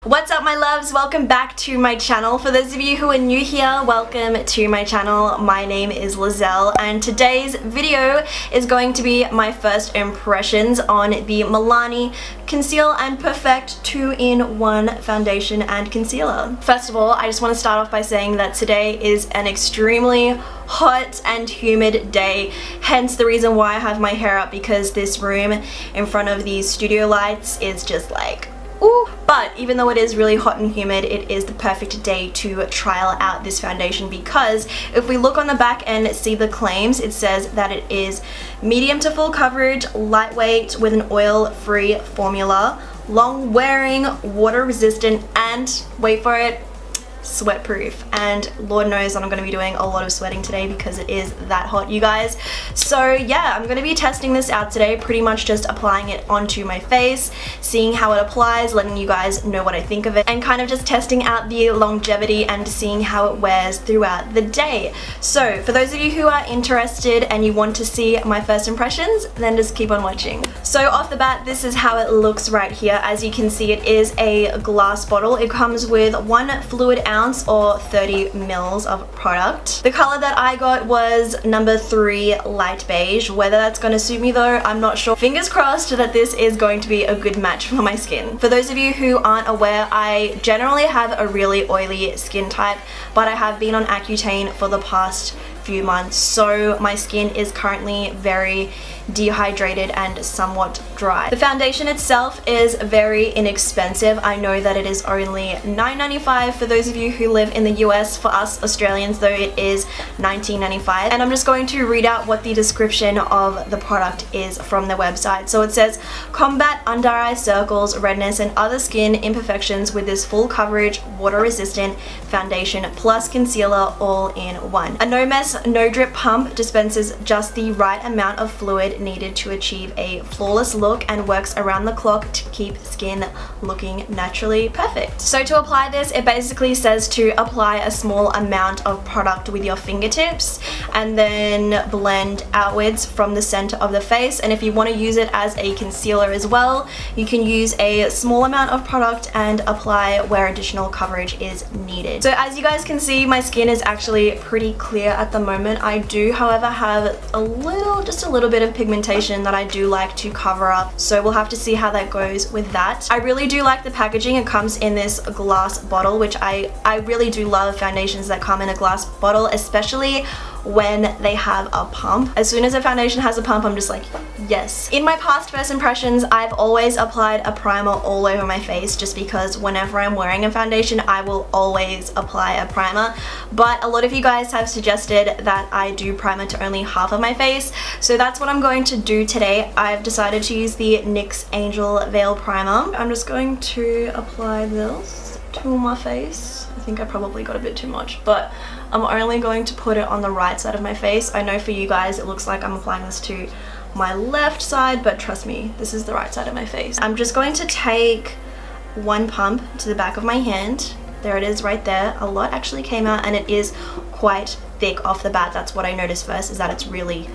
What's up my loves? Welcome back to my channel. For those of you who are new here, welcome to my channel. My name is Leizel and today's video is going to be my first impressions on the Milani Conceal and Perfect 2-in-1 foundation and concealer. First of all, I just want to start off by saying that today is an extremely hot and humid day, hence the reason why I have my hair up, because this room in front of these studio lights is just like ooh. But even though it is really hot and humid, it is the perfect day to trial out this foundation, because if we look on the back and see the claims, it says that it is medium to full coverage, lightweight with an oil-free formula, long wearing, water resistant, and wait for it, sweat proof. And Lord knows that I'm going to be doing a lot of sweating today because it is that hot, you guys. So yeah, I'm going to be testing this out today, pretty much just applying it onto my face, seeing how it applies, letting you guys know what I think of it, and kind of just testing out the longevity and seeing how it wears throughout the day. So for those of you who are interested and you want to see my first impressions, then just keep on watching. So off the bat, this is how it looks right here. As you can see, it is a glass bottle. It comes with 1 fluid ounce or 30 mils of product. The color that I got was number 3 light beige. Whether that's going to suit me though, I'm not sure. Fingers crossed that this is going to be a good match for my skin. For those of you who aren't aware, I generally have a really oily skin type, but I have been on Accutane for the past few months, so my skin is currently very dehydrated and somewhat dry. The foundation itself is very inexpensive. I know that it is only $9.95 for those of you who live in the US. For us Australians though, it is $19.95. And I'm just going to read out what the description of the product is from the website. So it says, combat under eye circles, redness and other skin imperfections with this full coverage, water resistant foundation plus concealer all in one. A no mess, no drip pump dispenses just the right amount of fluid needed to achieve a flawless look and works around the clock to keep skin looking naturally perfect. So to apply this, it basically says to apply a small amount of product with your fingertips and then blend outwards from the center of the face. And if you want to use it as a concealer as well, you can use a small amount of product and apply where additional coverage is needed. So as you guys can see, my skin is actually pretty clear at the moment. I do, however, have just a little bit of pigmentation that I do like to cover up, so we'll have to see how that goes with that. I really do like the packaging. It comes in this glass bottle, which I really do love foundations that come in a glass bottle, especially when they have a pump. As soon as a foundation has a pump, I'm just like, yes. In my past first impressions, I've always applied a primer all over my face, just because whenever I'm wearing a foundation, I will always apply a primer. But a lot of you guys have suggested that I do primer to only half of my face, so that's what I'm going to do today. I've decided to use the NYX Angel Veil Primer. I'm just going to apply this to my face. I think I probably got a bit too much, but I'm only going to put it on the right side of my face. I know for you guys it looks like I'm applying this to my left side, but trust me, this is the right side of my face. I'm just going to take 1 pump to the back of my hand. There it is right there. A lot actually came out and it is quite thick off the bat. That's what I noticed first, is that it's really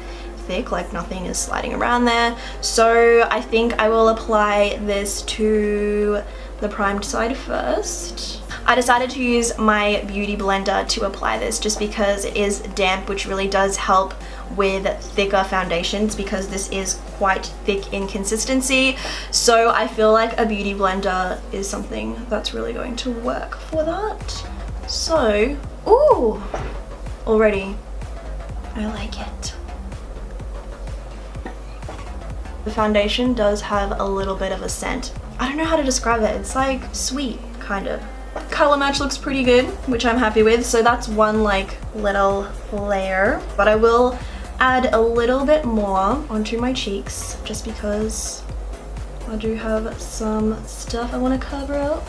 thick, like nothing is sliding around there. So I think I will apply this to the primed side first. I decided to use my beauty blender to apply this just because it is damp, which really does help with thicker foundations because this is quite thick in consistency. So I feel like a beauty blender is something that's really going to work for that. So, ooh, already I like it. The foundation does have a little bit of a scent. I don't know how to describe it. It's like sweet, kind of. Color match looks pretty good, which I'm happy with. So that's one like little layer, but I will add a little bit more onto my cheeks just because I do have some stuff I want to cover up.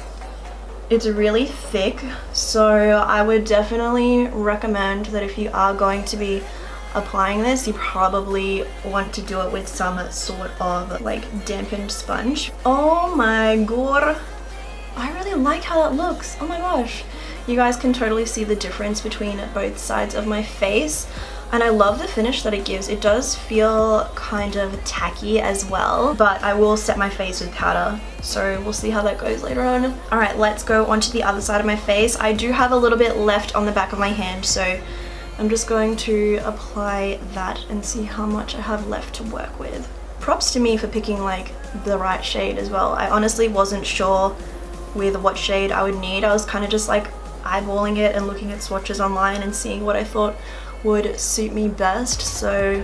It's really thick, so I would definitely recommend that if you are going to be applying this, you probably want to do it with some sort of like dampened sponge. Oh my god. I really like how that looks. Oh my gosh. You guys can totally see the difference between both sides of my face. And I love the finish that it gives. It does feel kind of tacky as well, but I will set my face with powder, so we'll see how that goes later on. All right, let's go onto the other side of my face. I do have a little bit left on the back of my hand, so I'm just going to apply that and see how much I have left to work with. Props to me for picking like the right shade as well. I honestly wasn't sure with what shade I would need. I was kind of just like eyeballing it and looking at swatches online and seeing what I thought would suit me best, so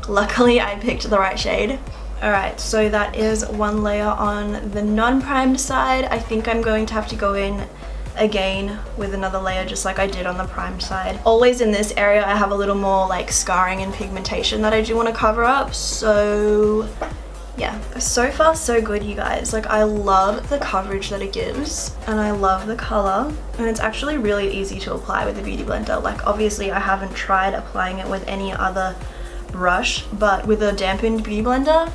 luckily I picked the right shade. Alright, so that is one layer on the non-primed side. I think I'm going to have to go in again with another layer just like I did on the primed side. Always in this area I have a little more like scarring and pigmentation that I do want to cover up, so yeah. So far so good, you guys. Like, I love the coverage that it gives and I love the color, and it's actually really easy to apply with the beauty blender. Like, obviously I haven't tried applying it with any other brush, but with a dampened beauty blender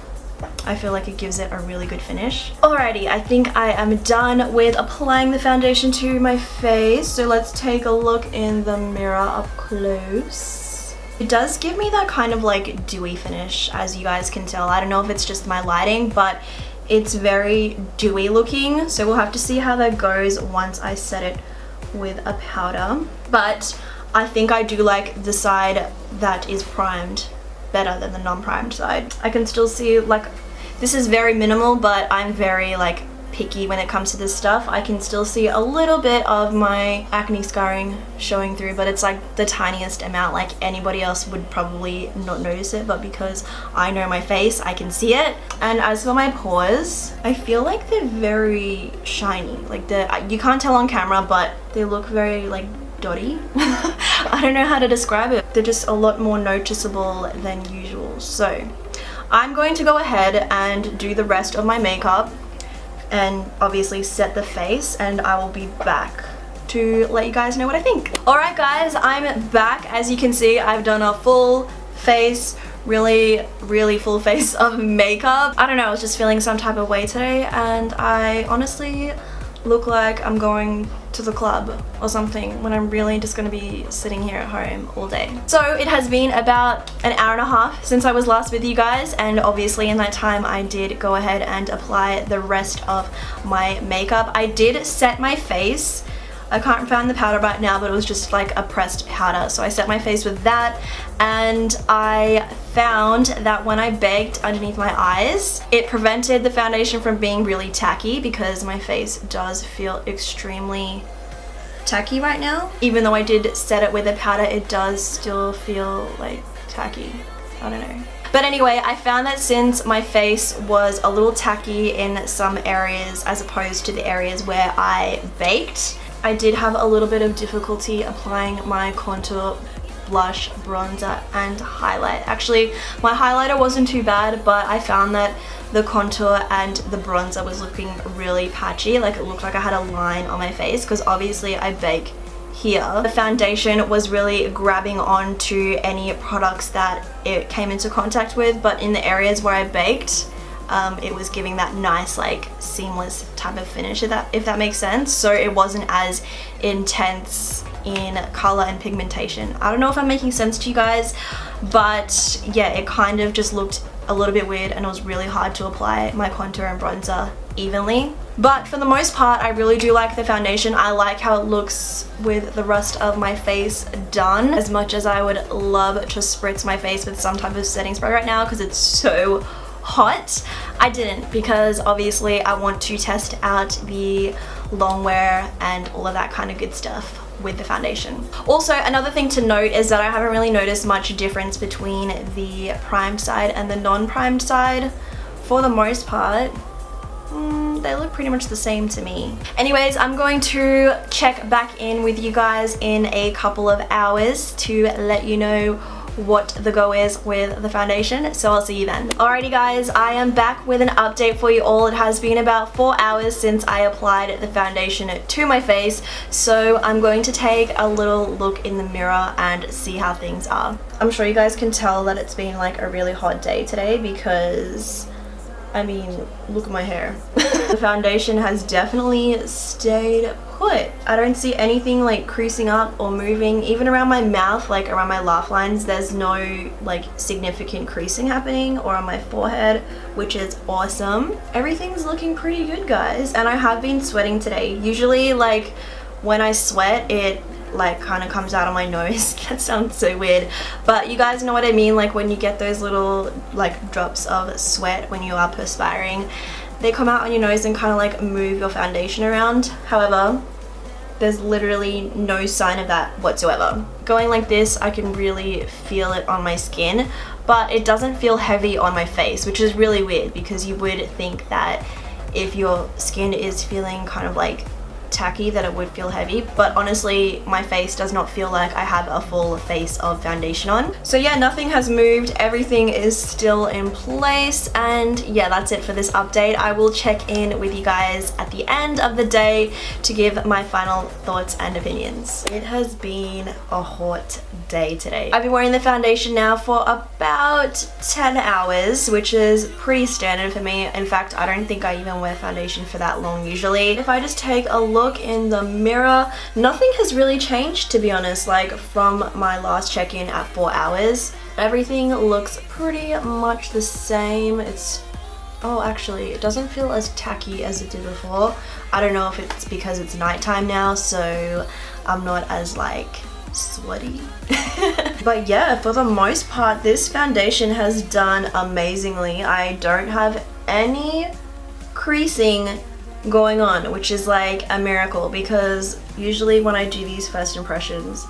I feel like it gives it a really good finish. Alrighty, I think I am done with applying the foundation to my face, so let's take a look in the mirror up close. It does give me that kind of like dewy finish, as you guys can tell. I don't know if it's just my lighting, but it's very dewy looking, so we'll have to see how that goes once I set it with a powder. But I think I do like the side that is primed better than the non-primed side. I can still see, like, this is very minimal, but I'm very like picky when it comes to this stuff. I can still see a little bit of my acne scarring showing through, but it's like the tiniest amount. Like, anybody else would probably not notice it, but because I know my face, I can see it. And as for my pores, I feel like they're very shiny. Like, you can't tell on camera, but they look very like dotty. I don't know how to describe it. They're just a lot more noticeable than usual. So I'm going to go ahead and do the rest of my makeup and obviously set the face, and I will be back to let you guys know what I think. Alright guys, I'm back. As you can see, I've done a full face, really full face of makeup. I don't know, I was just feeling some type of way today, and I honestly look like I'm going to the club or something when I'm really just gonna be sitting here at home all day. So it has been about an hour and a half since I was last with you guys, and obviously in that time I did go ahead and apply the rest of my makeup. I did set my face. I can't find the powder right now, but it was just like a pressed powder. So I set my face with that, and I found that when I baked underneath my eyes, it prevented the foundation from being really tacky, because my face does feel extremely tacky right now. Even though I did set it with a powder, it does still feel like tacky. I don't know. But anyway, I found that since my face was a little tacky in some areas as opposed to the areas where I baked, I did have a little bit of difficulty applying my contour, blush, bronzer, and highlight. Actually, my highlighter wasn't too bad, but I found that the contour and the bronzer was looking really patchy. Like, it looked like I had a line on my face, because obviously I bake here. The foundation was really grabbing onto any products that it came into contact with, but in the areas where I baked, it was giving that nice like seamless type of finish, if that makes sense. So it wasn't as intense in color and pigmentation. I don't know if I'm making sense to you guys, but yeah, it kind of just looked a little bit weird, and it was really hard to apply my contour and bronzer evenly. But for the most part, I really do like the foundation. I like how it looks with the rest of my face done. As much as I would love to spritz my face with some type of setting spray right now because it's so hot, I didn't, because obviously I want to test out the long wear and all of that kind of good stuff with the foundation. Also, another thing to note is that I haven't really noticed much difference between the primed side and the non-primed side. For the most part, they look pretty much the same to me. Anyways, I'm going to check back in with you guys in a couple of hours to let you know what the go is with the foundation, so I'll see you then. Alrighty guys, I am back with an update for you all. It has been about 4 hours since I applied the foundation to my face, so I'm going to take a little look in the mirror and see how things are. I'm sure you guys can tell that it's been like a really hot day today, because I mean, look at my hair. The foundation has definitely stayed put. I don't see anything like creasing up or moving. Even around my mouth, like around my laugh lines, there's no like significant creasing happening, or on my forehead, which is awesome. Everything's looking pretty good, guys. And I have been sweating today. Usually like when I sweat, it like kind of comes out of my nose. That sounds so weird, but you guys know what I mean, like when you get those little like drops of sweat when you are perspiring, they come out on your nose and kind of like move your foundation around. However, there's literally no sign of that whatsoever. Going like this, I can really feel it on my skin, but it doesn't feel heavy on my face, which is really weird because you would think that if your skin is feeling kind of like tacky that it would feel heavy, but honestly my face does not feel like I have a full face of foundation on. So yeah, nothing has moved, everything is still in place, and yeah, that's it for this update. I will check in with you guys at the end of the day to give my final thoughts and opinions. It has been a hot day today. I've been wearing the foundation now for about 10 hours, which is pretty standard for me. In fact, I don't think I even wear foundation for that long usually. If I just take a look in the mirror, nothing has really changed, to be honest, like from my last check-in at 4 hours. Everything looks pretty much the same. Oh, actually, it doesn't feel as tacky as it did before. I don't know if it's because it's nighttime now, so I'm not as like sweaty. But yeah, for the most part, this foundation has done amazingly. I don't have any creasing going on, which is like a miracle, because usually when I do these first impressions,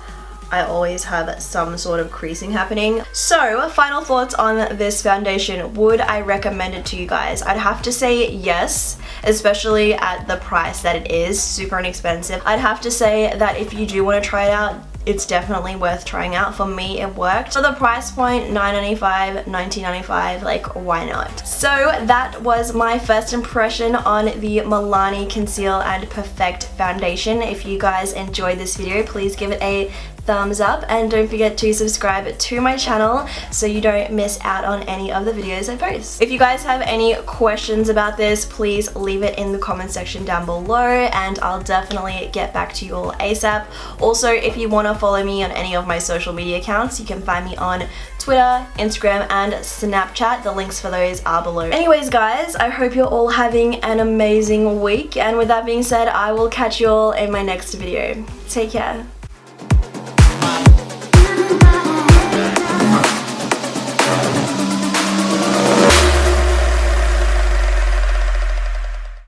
I always have some sort of creasing happening. So, final thoughts on this foundation. Would I recommend it to you guys? I'd have to say yes, especially at the price that it is, super inexpensive. I'd have to say that if you do want to try it out, it's definitely worth trying out. For me, it worked. For the price point, $9.95, $19.95, like why not? So that was my first impression on the Milani Conceal and Perfect foundation. If you guys enjoyed this video, please give it a thumbs up and don't forget to subscribe to my channel so you don't miss out on any of the videos I post. If you guys have any questions about this, please leave it in the comment section down below and I'll definitely get back to you all ASAP. Also, if you want to follow me on any of my social media accounts, you can find me on Twitter, Instagram, and Snapchat. The links for those are below. Anyways, guys, I hope you're all having an amazing week, and with that being said, I will catch you all in my next video. Take care.